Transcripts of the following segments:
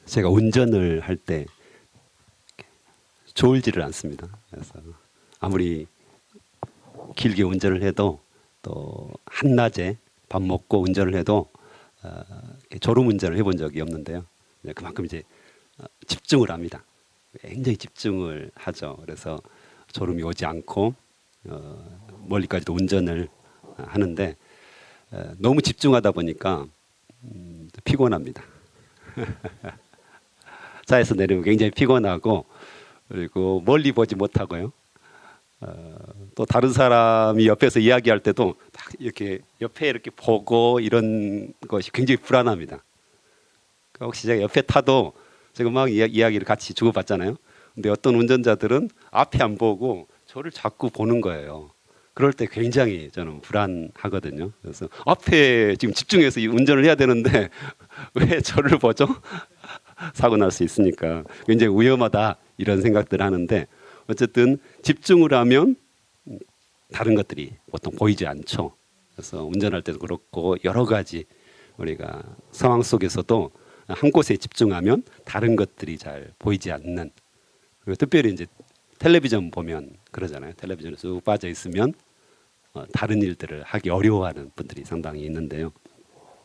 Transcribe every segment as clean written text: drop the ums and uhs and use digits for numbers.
제가 운전을 할 때 졸지를 않습니다. 그래서 아무리 길게 운전을 해도 또 한낮에 밥 먹고 운전을 해도 졸음 운전을 해본 적이 없는데요. 그만큼 이제 집중을 합니다. 굉장히 집중을 하죠. 그래서 졸음이 오지 않고 멀리까지도 운전을 하는데 너무 집중하다 보니까 피곤합니다. 차에서 내리면 굉장히 피곤하고 그리고 멀리 보지 못하고요. 또 다른 사람이 옆에서 이야기할 때도 딱 이렇게 옆에 이렇게 보고 이런 것이 굉장히 불안합니다. 혹시 제가 옆에 타도 제가 막 이야기를 같이 주고받잖아요. 근데 어떤 운전자들은 앞에 안 보고 저를 자꾸 보는 거예요. 그럴 때 굉장히 저는 불안하거든요. 그래서 앞에 지금 집중해서 운전을 해야 되는데 왜 저를 보죠? 사고 날 수 있으니까 굉장히 위험하다 이런 생각들을 하는데 어쨌든 집중을 하면 다른 것들이 보통 보이지 않죠. 그래서 운전할 때도 그렇고 여러 가지 우리가 상황 속에서도 한 곳에 집중하면 다른 것들이 잘 보이지 않는, 그리고 특별히 이제 텔레비전 보면 그러잖아요. 텔레비전에 쭉 빠져 있으면 다른 일들을 하기 어려워하는 분들이 상당히 있는데요.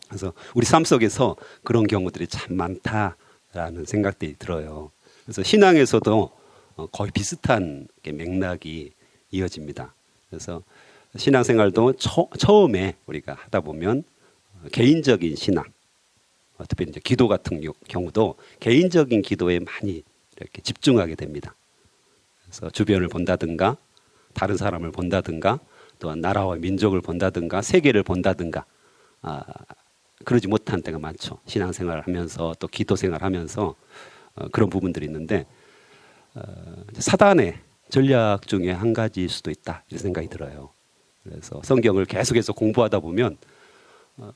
그래서 우리 삶 속에서 그런 경우들이 참 많다라는 생각들이 들어요. 그래서 신앙에서도 거의 비슷한 맥락이 이어집니다. 그래서 신앙생활도 처음에 우리가 하다 보면 개인적인 신앙, 특별히 이제 기도 같은 경우도 개인적인 기도에 많이 이렇게 집중하게 됩니다. 그래서 주변을 본다든가 다른 사람을 본다든가 또한 나라와 민족을 본다든가 세계를 본다든가 그러지 못한 때가 많죠. 신앙생활을 하면서 또 기도생활을 하면서 그런 부분들이 있는데 사단의 전략 중에 한 가지일 수도 있다 이런 생각이 들어요. 그래서 성경을 계속해서 공부하다 보면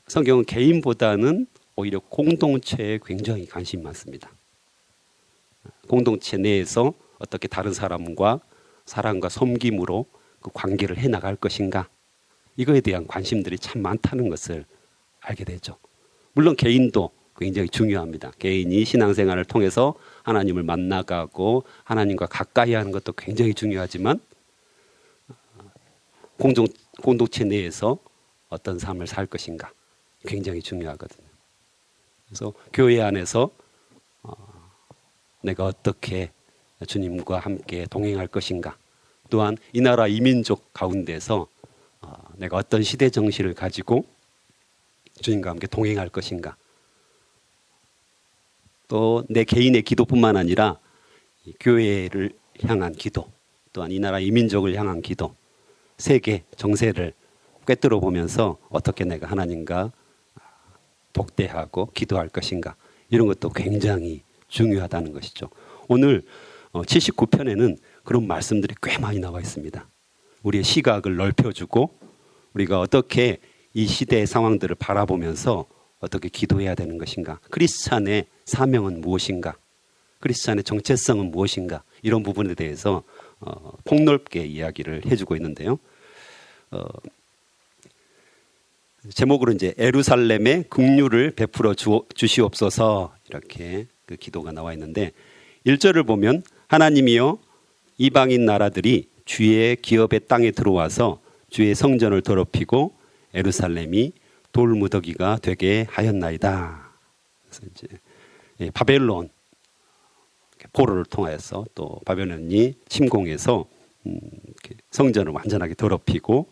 성경은 개인보다는 오히려 공동체에 굉장히 관심이 많습니다. 공동체 내에서 어떻게 다른 사람과 사랑과 섬김으로 그 관계를 해나갈 것인가, 이거에 대한 관심들이 참 많다는 것을 알게 되죠. 물론 개인도 굉장히 중요합니다. 개인이 신앙생활을 통해서 하나님을 만나가고 하나님과 가까이 하는 것도 굉장히 중요하지만 공동체 내에서 어떤 삶을 살 것인가 굉장히 중요하거든요. 그래서 교회 안에서 내가 어떻게 주님과 함께 동행할 것인가, 또한 이 나라 이민족 가운데서 내가 어떤 시대 정신을 가지고 주님과 함께 동행할 것인가, 또 내 개인의 기도뿐만 아니라 교회를 향한 기도, 또한 이 나라 이민족을 향한 기도, 세계 정세를 꿰뚫어 보면서 어떻게 내가 하나님과 독대하고 기도할 것인가, 이런 것도 굉장히 중요하다는 것이죠. 오늘 79편에는 그런 말씀들이 꽤 많이 나와 있습니다. 우리의 시각을 넓혀주고 우리가 어떻게 이 시대의 상황들을 바라보면서 어떻게 기도해야 되는 것인가, 크리스찬의 사명은 무엇인가, 크리스찬의 정체성은 무엇인가, 이런 부분에 대해서 폭넓게 이야기를 해주고 있는데요. 제목으로 이제 예루살렘에 긍휼을 베풀어 주시옵소서, 이렇게 그 기도가 나와 있는데 1절을 보면 하나님이여 이방인 나라들이 주의 기업의 땅에 들어와서 주의 성전을 더럽히고 예루살렘이 돌무더기가 되게 하였나이다. 그래서 이제 바벨론 포로를 통하여서 또 바벨론이 침공해서 성전을 완전하게 더럽히고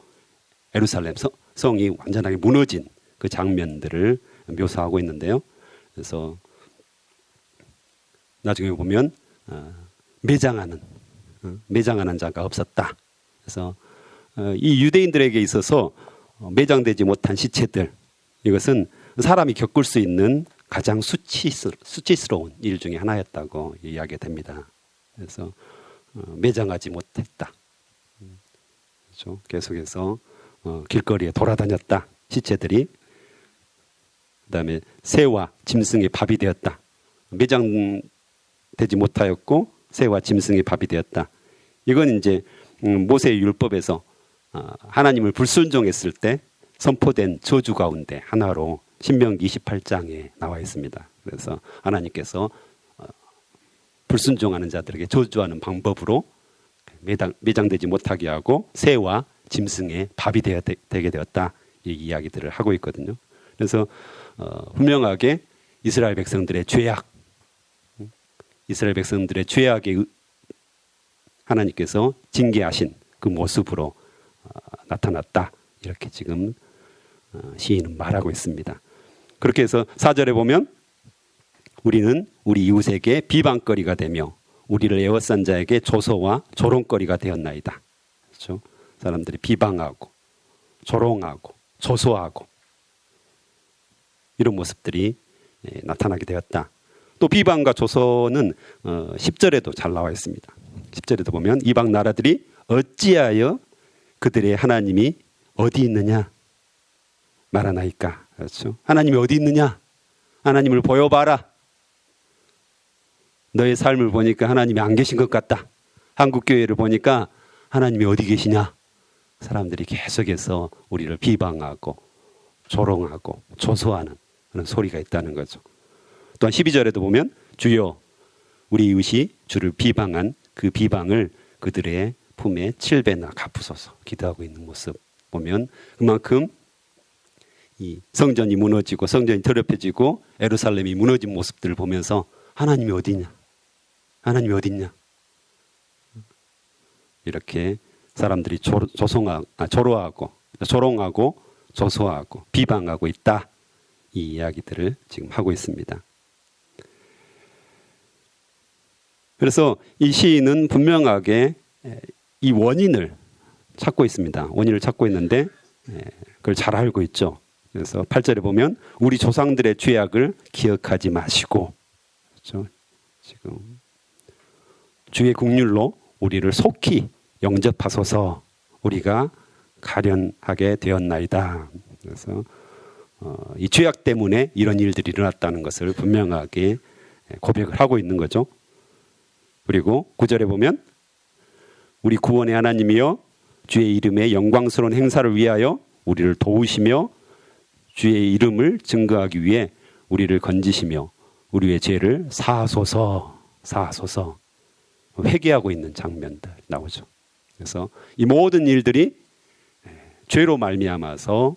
예루살렘 성이 완전하게 무너진 그 장면들을 묘사하고 있는데요. 그래서 나중에 보면 매장하는 자가 없었다. 그래서 이 유대인들에게 있어서 매장되지 못한 시체들, 이것은 사람이 겪을 수 있는 가장 수치스러운 일 중에 하나였다고 이야기가 됩니다. 그래서 매장하지 못했다. 그렇죠? 계속해서 길거리에 돌아다녔다. 시체들이. 그다음에 새와 짐승의 밥이 되었다. 매장되지 못하였고 새와 짐승의 밥이 되었다. 이건 이제 모세의 율법에서 하나님을 불순종했을 때 선포된 저주 가운데 하나로 신명기 28장에 나와 있습니다. 그래서 하나님께서 불순종하는 자들에게 저주하는 방법으로 매장되지 못하게 하고 새와 짐승의 밥이 되게 되었다. 이 이야기들을 하고 있거든요. 그래서 분명하게 이스라엘 백성들의 죄악, 이스라엘 백성들의 죄악에 하나님께서 징계하신 그 모습으로 나타났다. 이렇게 지금 시인은 말하고 있습니다. 그렇게 해서 4절에 보면 우리는 우리 이웃에게 비방거리가 되며 우리를 에워싼 자에게 조소와 조롱거리가 되었나이다. 그렇죠? 사람들이 비방하고 조롱하고 조소하고 이런 모습들이 나타나게 되었다. 또 비방과 조소는 10절에도 잘 나와 있습니다. 10절에도 보면 이방 나라들이 어찌하여 그들의 하나님이 어디 있느냐 말하나이까. 그렇죠? 하나님이 어디 있느냐? 하나님을 보여봐라. 너의 삶을 보니까 하나님이 안 계신 것 같다. 한국교회를 보니까 하나님이 어디 계시냐? 사람들이 계속해서 우리를 비방하고 조롱하고 조소하는 그런 소리가 있다는 거죠. 또한 12절에도 보면 주여 우리 이웃이 주를 비방한 그 비방을 그들의 품에 7배나 갚으소서 기도하고 있는 모습 보면 그만큼 이 성전이 무너지고 성전이 더럽혀지고 예루살렘이 무너진 모습들을 보면서 하나님이 어디냐? 하나님이 어딨냐? 이렇게 사람들이 조롱하고 조소하고 비방하고 있다. 이 이야기들을 지금 하고 있습니다. 그래서 이 시인은 분명하게 이 원인을 찾고 있습니다. 원인을 찾고 있는데 그걸 잘 알고 있죠. 그래서 8절에 보면 우리 조상들의 죄악을 기억하지 마시고, 그렇죠? 지금 주의 국률로 우리를 속히 영접하소서. 우리가 가련하게 되었나이다. 그래서 이 죄악 때문에 이런 일들이 일어났다는 것을 분명하게 고백을 하고 있는 거죠. 그리고 9절에 보면 우리 구원의 하나님이여 주의 이름의 영광스러운 행사를 위하여 우리를 도우시며 주의 이름을 증거하기 위해 우리를 건지시며 우리의 죄를 사하소서. 회개하고 있는 장면들 나오죠. 그래서 이 모든 일들이 죄로 말미암아서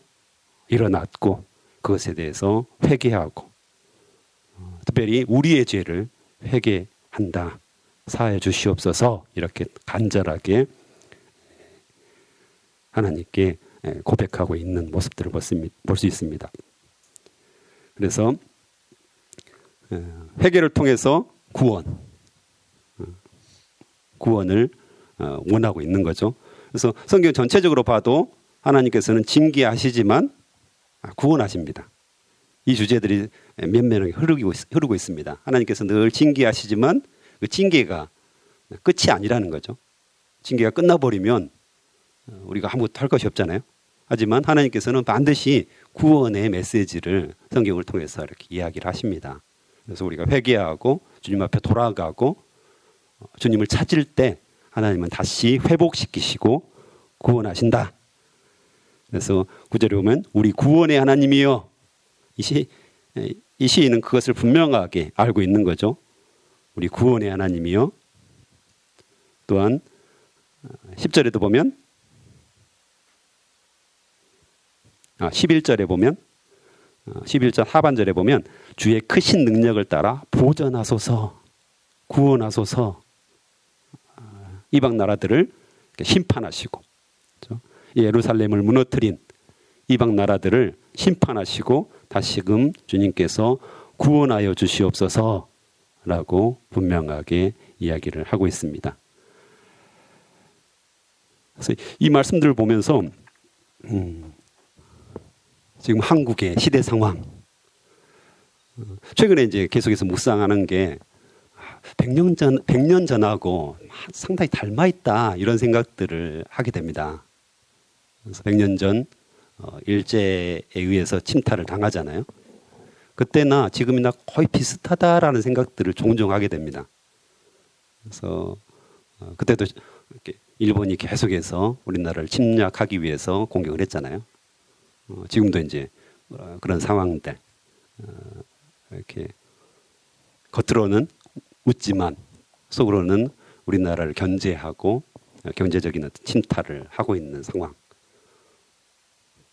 일어났고 그것에 대해서 회개하고 특별히 우리의 죄를 회개한다. 사하여 주시옵소서. 이렇게 간절하게 하나님께 고백하고 있는 모습들을 볼 수 있습니다. 그래서 회개를 통해서 구원을 원하고 있는 거죠. 그래서 성경 전체적으로 봐도 하나님께서는 징계하시지만 구원하십니다. 이 주제들이 면면하게 흐르고 있습니다. 하나님께서 늘 징계하시지만 그 징계가 끝이 아니라는 거죠. 징계가 끝나버리면 우리가 아무것도 할 것이 없잖아요. 하지만 하나님께서는 반드시 구원의 메시지를 성경을 통해서 이렇게 이야기를 하십니다. 그래서 우리가 회개하고 주님 앞에 돌아가고 주님을 찾을 때 하나님은 다시 회복시키시고 구원하신다. 그래서 9절에 보면 우리 구원의 하나님이여. 이 시인은 그것을 분명하게 알고 있는 거죠. 우리 구원의 하나님이여. 또한 10절에도 보면 11절에 보면 11절 하반절에 보면 주의 크신 능력을 따라 보전하소서 구원하소서. 이방 나라들을 심판하시고 예루살렘을 무너뜨린 이방 나라들을 심판하시고 다시금 주님께서 구원하여 주시옵소서라고 분명하게 이야기를 하고 있습니다. 그래서 이 말씀들을 보면서 지금 한국의 시대 상황, 최근에 이제 계속해서 묵상하는 게 100년 전하고 상당히 닮아 있다 이런 생각들을 하게 됩니다. 그래서 100년 전 일제에 의해서 침탈을 당하잖아요. 그때나 지금이나 거의 비슷하다라는 생각들을 종종 하게 됩니다. 그래서 그때도 이렇게 일본이 계속해서 우리나라를 침략하기 위해서 공격을 했잖아요. 지금도 이제 그런 상황들 이렇게 겉으로는 웃지만 속으로는 우리나라를 견제하고 경제적인 어떤 침탈을 하고 있는 상황.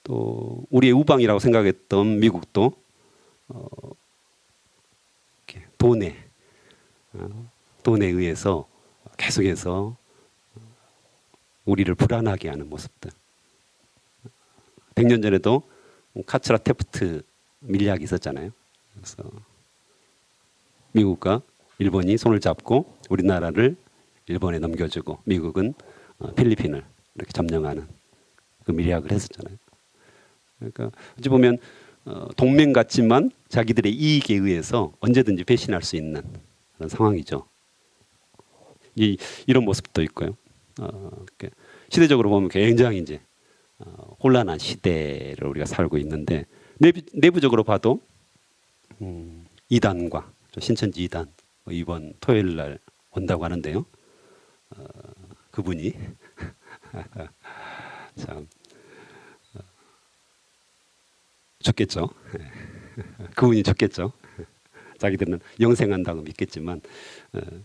또 우리의 우방이라고 생각했던 미국도 돈에 의해서 계속해서 우리를 불안하게 하는 모습들. 100년 전에도 카츠라 테프트 밀리학이 있었잖아요. 그래서 미국과 일본이 손을 잡고 우리나라를 일본에 넘겨주고 미국은 필리핀을 이렇게 점령하는 그 밀리학을 했었잖아요. 그러니까 어찌 보면 동맹 같지만 자기들의 이익에 의해서 언제든지 배신할 수 있는 그런 상황이죠. 이런 모습도 있고요. 시대적으로 보면 굉장히 이제 혼란한 시대를 우리가 살고 있는데 내부적으로 봐도 이단과 신천지 이단 이번 토요일 날 온다고 하는데요. 그분이 참 좋겠죠. 그분이 좋겠죠. 자기들은 영생한다고 믿겠지만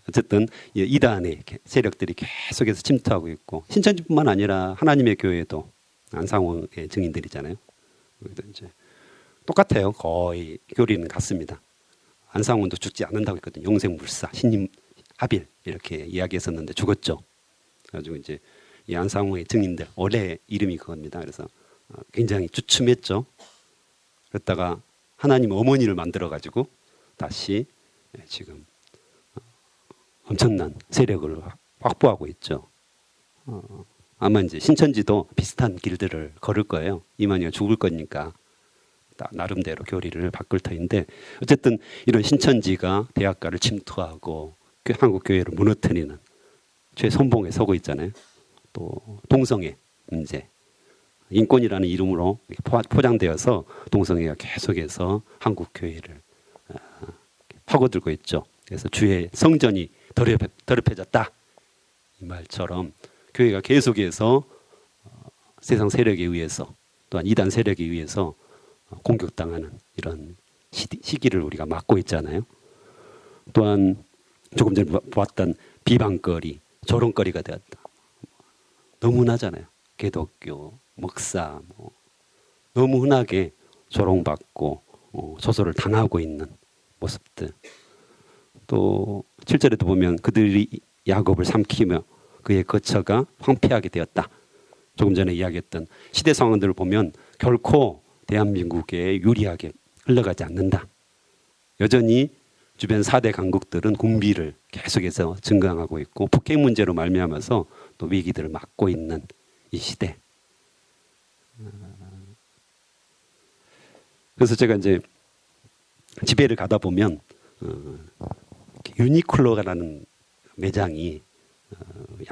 어쨌든 이단의 세력들이 계속해서 침투하고 있고 신천지뿐만 아니라 하나님의 교회도 안상홍의 증인들이잖아요. 이제 똑같아요. 거의 교리는 같습니다. 안상홍도 죽지 않는다고 했거든요. 용생불사, 신임 하빌 이렇게 이야기했었는데 죽었죠. 그래가지고 이제 이 안상홍의 증인들 원래 이름이 그겁니다. 그래서 굉장히 주춤했죠. 그랬다가 하나님 어머니를 만들어가지고 다시 지금 엄청난 세력을 확보하고 있죠. 아마 이제 신천지도 비슷한 길들을 걸을 거예요. 이만희가 죽을 거니까 나름대로 교리를 바꿀 터인데 어쨌든 이런 신천지가 대학가를 침투하고 한국 교회를 무너뜨리는 최선봉에 서고 있잖아요. 또 동성애 문제, 인권이라는 이름으로 포장되어서 동성애가 계속해서 한국 교회를 파고들고 있죠. 그래서 주의 성전이 더럽혀졌다 이 말처럼 교회가 계속해서 세상 세력에 의해서 또한 이단 세력에 의해서 공격당하는 이런 시기를 우리가 맞고 있잖아요. 또한 조금 전에 보았던 비방거리, 조롱거리가 되었다. 너무 흔하잖아요. 기독교, 목사 너무 흔하게 조롱받고 조소를 당하고 있는 모습들. 또 7절에도 보면 그들이 야곱을 삼키며 그의 거처가 황폐하게 되었다. 조금 전에 이야기했던 시대 상황들을 보면 결코 대한민국에 유리하게 흘러가지 않는다. 여전히 주변 4대 강국들은 군비를 계속해서 증강하고 있고 북핵 문제로 말미암아서 또 위기들을 맞고 있는 이 시대. 그래서 제가 이제 집회를 가다 보면 유니클로라는 매장이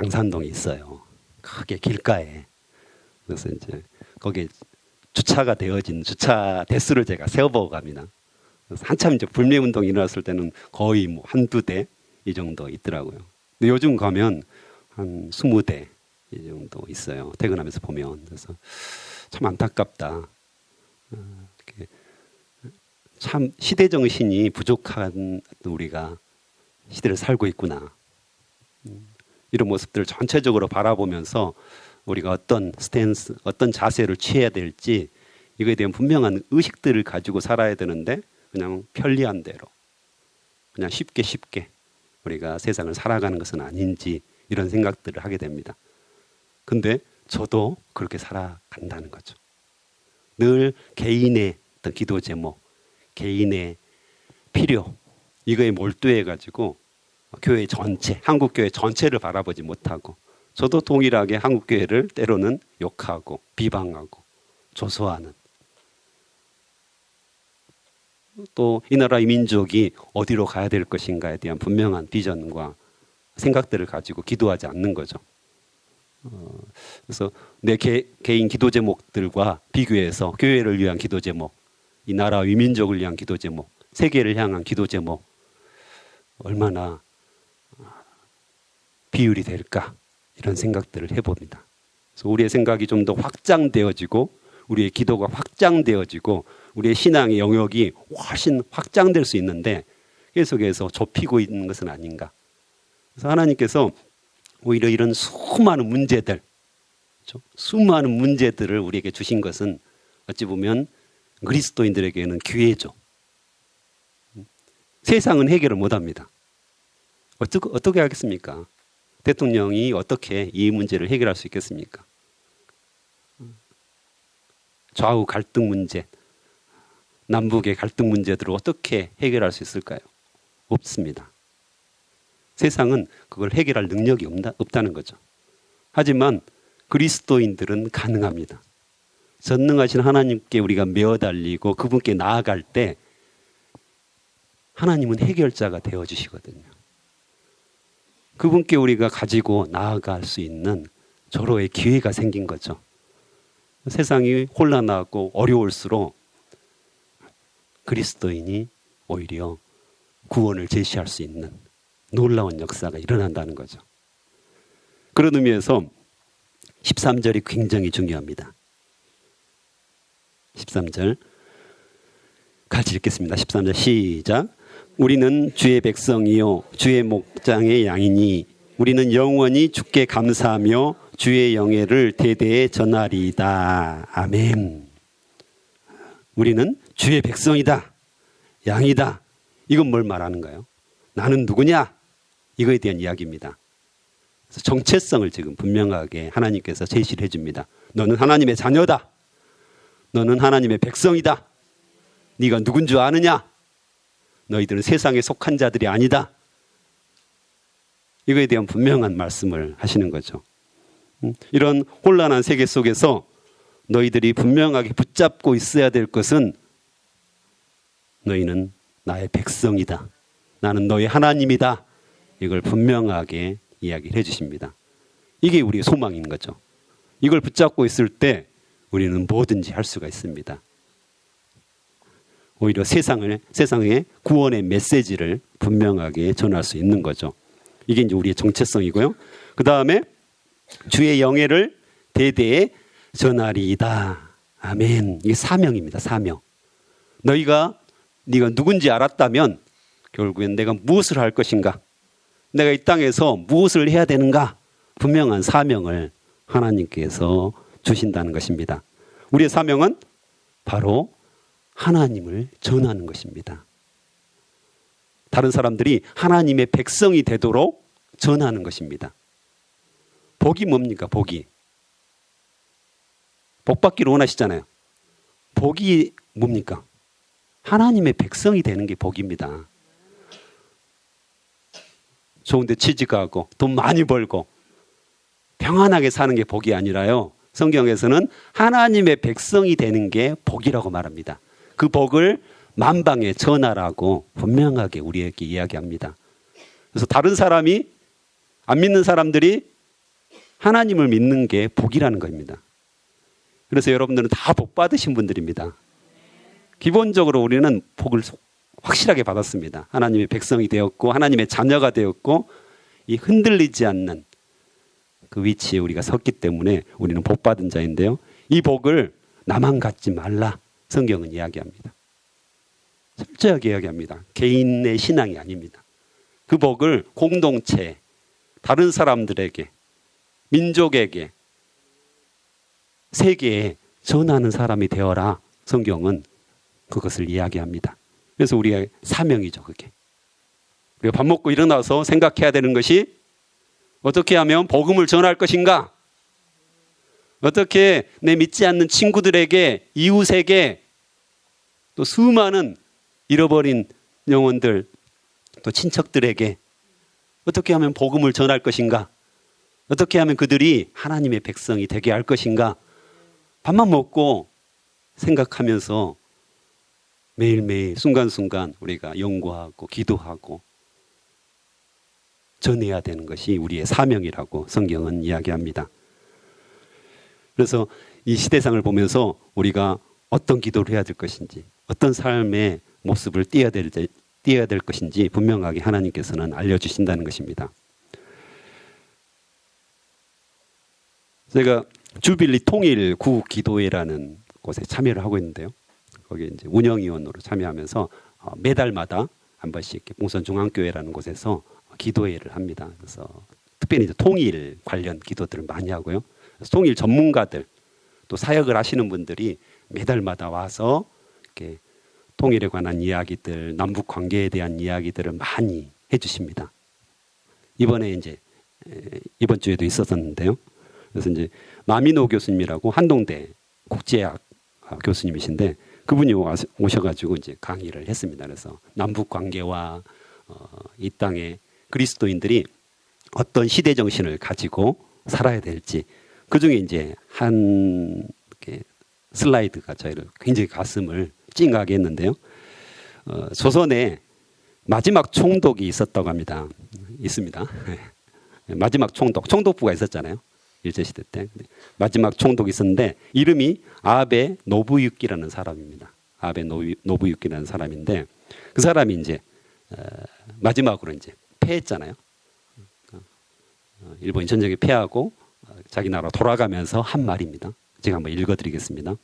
양산동에 있어요. 크게 길가에. 그래서 이제 거기에 주차가 되어진 주차 대수를 제가 세어보고 갑니다. 그래서 한참 이제 불매운동이 일어났을 때는 거의 뭐 한두 대 이 정도 있더라고요. 근데 요즘 가면 한 20대 이 정도 있어요. 퇴근하면서 보면. 그래서 참 안타깝다. 참 시대 정신이 부족한 우리가 시대를 살고 있구나. 이런 모습들을 전체적으로 바라보면서 우리가 어떤 스탠스, 어떤 자세를 취해야 될지 이거에 대한 분명한 의식들을 가지고 살아야 되는데 그냥 편리한 대로 그냥 쉽게 우리가 세상을 살아가는 것은 아닌지 이런 생각들을 하게 됩니다. 근데 저도 그렇게 살아간다는 거죠. 늘 개인의 어떤 기도 제목, 개인의 필요 이거에 몰두해 가지고 교회 전체, 한국 교회 전체를 바라보지 못하고 저도 동일하게 한국 교회를 때로는 욕하고 비방하고 조소하는 또 이 나라의 민족이 어디로 가야 될 것인가에 대한 분명한 비전과 생각들을 가지고 기도하지 않는 거죠. 그래서 내 개인 기도 제목들과 비교해서 교회를 위한 기도 제목, 이 나라 위민족을 위한 기도 제목, 세계를 향한 기도 제목 얼마나 비율이 될까 이런 생각들을 해봅니다. 그래서 우리의 생각이 좀 더 확장되어지고 우리의 기도가 확장되어지고 우리의 신앙의 영역이 훨씬 확장될 수 있는데 계속해서 좁히고 있는 것은 아닌가. 그래서 하나님께서 오히려 이런 수많은 문제들, 그렇죠? 수많은 문제들을 우리에게 주신 것은 어찌 보면 그리스도인들에게는 기회죠. 세상은 해결을 못합니다. 어떻게 하겠습니까? 대통령이 어떻게 이 문제를 해결할 수 있겠습니까? 좌우 갈등 문제, 남북의 갈등 문제들을 어떻게 해결할 수 있을까요? 없습니다. 세상은 그걸 해결할 능력이 없다는 거죠. 하지만 그리스도인들은 가능합니다. 전능하신 하나님께 우리가 매어달리고 그분께 나아갈 때 하나님은 해결자가 되어주시거든요. 그분께 우리가 가지고 나아갈 수 있는 절호의 기회가 생긴 거죠. 세상이 혼란하고 어려울수록 그리스도인이 오히려 구원을 제시할 수 있는 놀라운 역사가 일어난다는 거죠. 그런 의미에서 13절이 굉장히 중요합니다. 13절 같이 읽겠습니다. 13절 시작. 우리는 주의 백성이요 주의 목장의 양이니 우리는 영원히 주께 감사하며 주의 영예를 대대에 전하리이다. 아멘. 우리는 주의 백성이다. 양이다. 이건 뭘 말하는가요? 나는 누구냐? 이거에 대한 이야기입니다. 그래서 정체성을 지금 분명하게 하나님께서 제시를 해줍니다. 너는 하나님의 자녀다. 너는 하나님의 백성이다. 네가 누군 줄 아느냐? 너희들은 세상에 속한 자들이 아니다. 이거에 대한 분명한 말씀을 하시는 거죠. 이런 혼란한 세계 속에서 너희들이 분명하게 붙잡고 있어야 될 것은 너희는 나의 백성이다. 나는 너의 하나님이다. 이걸 분명하게 이야기를 해주십니다. 이게 우리의 소망인 거죠. 이걸 붙잡고 있을 때 우리는 뭐든지 할 수가 있습니다. 오히려 세상에 구원의 메시지를 분명하게 전할 수 있는 거죠. 이게 이제 우리의 정체성이고요. 그 다음에 주의 영예를 대대에 전하리이다. 아멘. 이게 사명입니다. 사명. 네가 누군지 알았다면 결국엔 내가 무엇을 할 것인가? 내가 이 땅에서 무엇을 해야 되는가? 분명한 사명을 하나님께서 주신다는 것입니다. 우리의 사명은 바로 하나님을 전하는 것입니다. 다른 사람들이 하나님의 백성이 되도록 전하는 것입니다. 복이 뭡니까? 복이. 복 받기를 원하시잖아요. 복이 뭡니까? 하나님의 백성이 되는 게 복입니다. 좋은 데 취직하고 돈 많이 벌고 평안하게 사는 게 복이 아니라요. 성경에서는 하나님의 백성이 되는 게 복이라고 말합니다. 그 복을 만방에 전하라고 분명하게 우리에게 이야기합니다. 그래서 다른 사람이 안 믿는 사람들이 하나님을 믿는 게 복이라는 겁니다. 그래서 여러분들은 다 복 받으신 분들입니다. 기본적으로 우리는 복을 확실하게 받았습니다. 하나님의 백성이 되었고 하나님의 자녀가 되었고 이 흔들리지 않는 그 위치에 우리가 섰기 때문에 우리는 복 받은 자인데요. 이 복을 나만 갖지 말라 성경은 이야기합니다. 철저하게 이야기합니다. 개인의 신앙이 아닙니다. 그 복을 공동체, 다른 사람들에게, 민족에게, 세계에 전하는 사람이 되어라. 성경은 그것을 이야기합니다. 그래서 우리의 사명이죠, 그게. 우리가 밥 먹고 일어나서 생각해야 되는 것이 어떻게 하면 복음을 전할 것인가? 어떻게 내 믿지 않는 친구들에게, 이웃에게, 또 수많은 잃어버린 영혼들, 또 친척들에게 어떻게 하면 복음을 전할 것인가? 어떻게 하면 그들이 하나님의 백성이 되게 할 것인가? 밥만 먹고 생각하면서 매일매일 순간순간 우리가 연구하고 기도하고 전해야 되는 것이 우리의 사명이라고 성경은 이야기합니다. 그래서 이 시대상을 보면서 우리가 어떤 기도를 해야 될 것인지, 어떤 삶의 모습을 띄어야 될 것인지 분명하게 하나님께서는 알려주신다는 것입니다. 제가 주빌리 통일 구 기도회라는 곳에 참여를 하고 있는데요. 거기에 이제 운영위원으로 참여하면서 매달마다 한 번씩 이렇게 봉선중앙교회라는 곳에서 기도회를 합니다. 그래서 특별히 이제 통일 관련 기도들을 많이 하고요. 통일 전문가들 또 사역을 하시는 분들이 매달마다 와서 이렇게 통일에 관한 이야기들, 남북 관계에 대한 이야기들을 많이 해주십니다. 이번에 이제 이번 주에도 있었었는데요. 그래서 이제 마민호 교수님이라고 한동대 국제학 교수님이신데 그분이 오셔가지고 이제 강의를 했습니다. 그래서 남북 관계와 이 땅의 그리스도인들이 어떤 시대 정신을 가지고 살아야 될지 그 중에 이제 한 슬라이드가 저희를 굉장히 가슴을 찡하게 했는데요. 조선에 마지막 총독이 있었다고 합니다. 있습니다. 마지막 총독부가 있었잖아요. 일제시대 때. 마지막 총독이 있었는데 이름이 아베 노부유키라는 사람입니다. 아베 노부유키라는 사람인데 그 사람이 이제 마지막으로 이제 패했잖아요. 일본이 전쟁에 패하고 자기 나라로 돌아가면서 한 말입니다. 제가 한번 읽어드리겠습니다.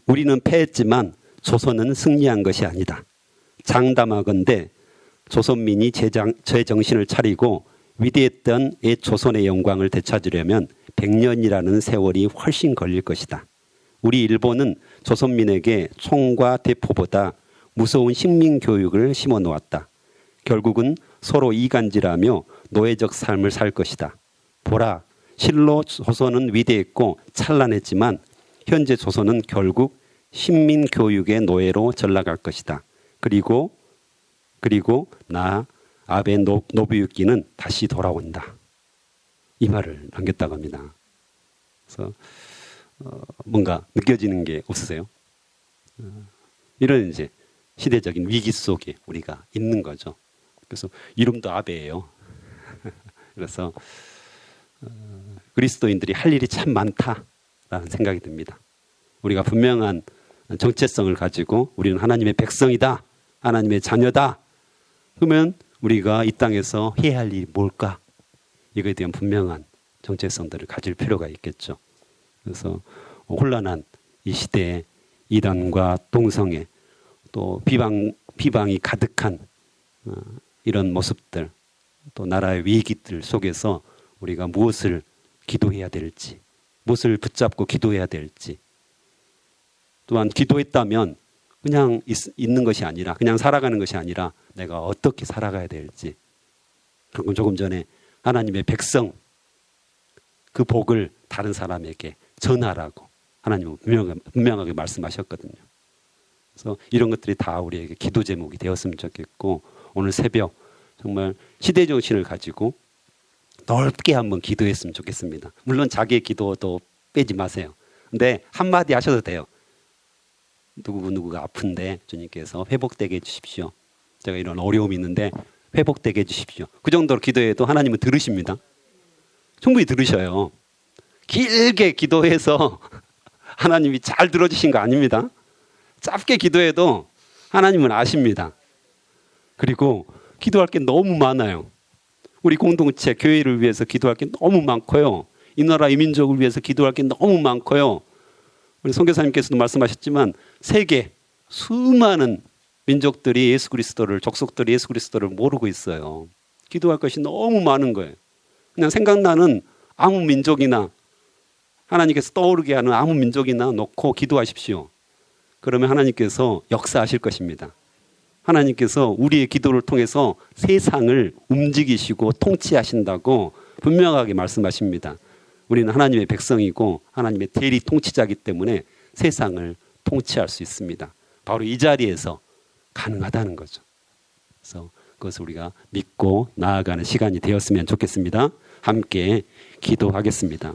우리는 패했지만 조선은 승리한 것이 아니다. 장담하건대 조선민이 제정신을 차리고 위대했던 옛 조선의 영광을 되찾으려면 100년이라는 세월이 훨씬 걸릴 것이다. 우리 일본은 조선민에게 총과 대포보다 무서운 식민교육을 심어놓았다. 결국은 서로 이간질하며 노예적 삶을 살 것이다. 보라, 실로 조선은 위대했고 찬란했지만 현재 조선은 결국 식민교육의 노예로 전락할 것이다. 그리고 나 아베 노부유키는 다시 돌아온다. 이 말을 남겼다고 합니다. 그래서 뭔가 느껴지는 게 없으세요? 이런 이제 시대적인 위기 속에 우리가 있는 거죠. 그래서 이름도 아베예요. 그래서 그리스도인들이 할 일이 참 많다라는 생각이 듭니다. 우리가 분명한 정체성을 가지고 우리는 하나님의 백성이다. 하나님의 자녀다. 그러면 우리가 이 땅에서 해야 할 일이 뭘까? 이거에 대한 분명한 정체성들을 가질 필요가 있겠죠. 그래서 혼란한 이 시대에 이단과 동성애 또 비방이 가득한 이런 모습들 또 나라의 위기들 속에서 우리가 무엇을 기도해야 될지 무엇을 붙잡고 기도해야 될지 또한 기도했다면 그냥 있는 것이 아니라 그냥 살아가는 것이 아니라 내가 어떻게 살아가야 될지 그리고 조금 전에 하나님의 백성 그 복을 다른 사람에게 전하라고 하나님은 분명하게 말씀하셨거든요. 그래서 이런 것들이 다 우리에게 기도 제목이 되었으면 좋겠고 오늘 새벽 정말 시대정신을 가지고 넓게 한번 기도했으면 좋겠습니다. 물론 자기의 기도도 빼지 마세요. 근데 한마디 하셔도 돼요. 누구가 아픈데 주님께서 회복되게 해주십시오. 제가 이런 어려움이 있는데 회복되게 해주십시오. 그 정도로 기도해도 하나님은 들으십니다. 충분히 들으셔요. 길게 기도해서 하나님이 잘 들어주신 거 아닙니다. 짧게 기도해도 하나님은 아십니다. 그리고 기도할 게 너무 많아요. 우리 공동체, 교회를 위해서 기도할 게 너무 많고요. 이 나라, 이 민족을 위해서 기도할 게 너무 많고요. 우리 선교사님께서도 말씀하셨지만 세계 수많은 민족들이 예수 그리스도를 족속들이 예수 그리스도를 모르고 있어요. 기도할 것이 너무 많은 거예요. 그냥 생각나는 아무 민족이나 하나님께서 떠오르게 하는 아무 민족이나 놓고 기도하십시오. 그러면 하나님께서 역사하실 것입니다. 하나님께서 우리의 기도를 통해서 세상을 움직이시고 통치하신다고 분명하게 말씀하십니다. 우리는 하나님의 백성이고 하나님의 대리 통치자이기 때문에 세상을 통치할 수 있습니다. 바로 이 자리에서 가능하다는 거죠. 그래서 그것을 우리가 믿고 나아가는 시간이 되었으면 좋겠습니다. 함께 기도하겠습니다.